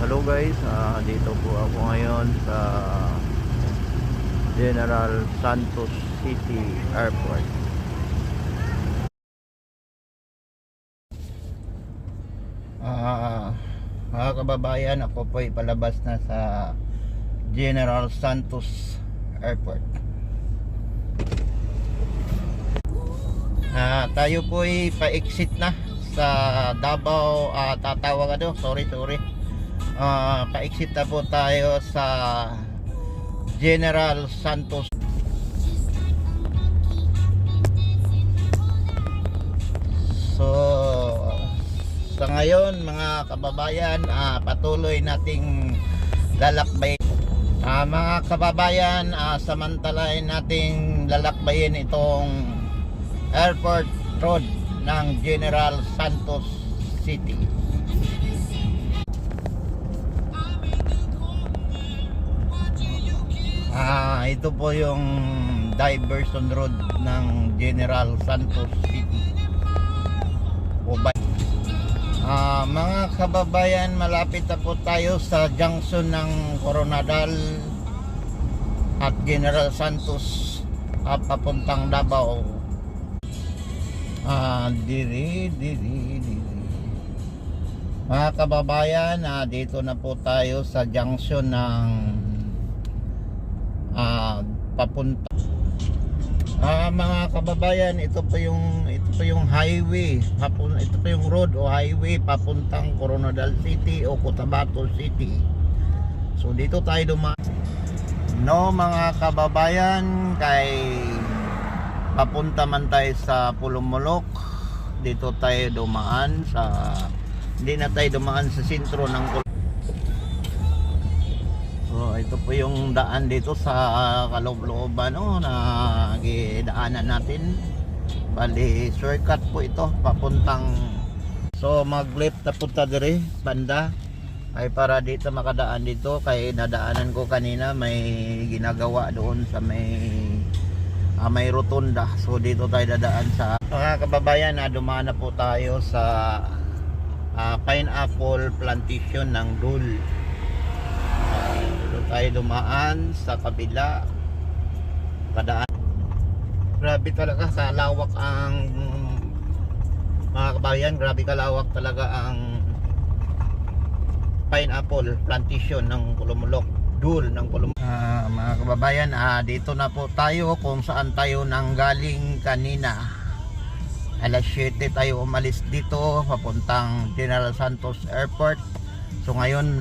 Hello guys, dito po ako ngayon sa General Santos City Airport. Mga kababayan, ako po ay palabas na sa General Santos Airport. Tayo po ay pa-exit na sa Davao, pa-exit na po tayo sa General Santos. So sa ngayon mga kababayan, patuloy nating lalakbay. Mga kababayan, samantalahin nating lalakbayin itong airport road ng General Santos City. Ito po yung diversion road ng General Santos City. Mga kababayan, malapit na po tayo sa junction ng Coronadal at General Santos papuntang Davao. Diri. Mga kababayan, dito na po tayo sa junction ng papunta. Mga kababayan, ito po yung highway, ito po yung road o highway papuntang Coronadal City o Cotabato City. So dito tayo mga kababayan, kay papunta man tayo sa Pulumulok, dito tayo dumaan sa, hindi na tayo dumaan sa sentro ng ito po yung daan dito sa kaloob-looban na gidaanan natin. Bali shortcut po ito papuntang, so mag-left na punta dire banda ay para dito makadaan dito, kay nadaanan ko kanina may ginagawa doon sa may rotunda. So dito tayo dadaan sa mga kababayan, dumaan na po tayo sa pineapple plantation ng Dul. Tayo dumaan sa kabila, kadaan. Grabe talaga sa lawak ang mga kabayan, grabe kalawak talaga ang pineapple plantation ng Pulumulok, Dul ng Pulumulok. Mga kababayan, dito na po tayo kung saan tayo nanggaling kanina. Alas 7 tayo umalis dito papuntang General Santos Airport. So ngayon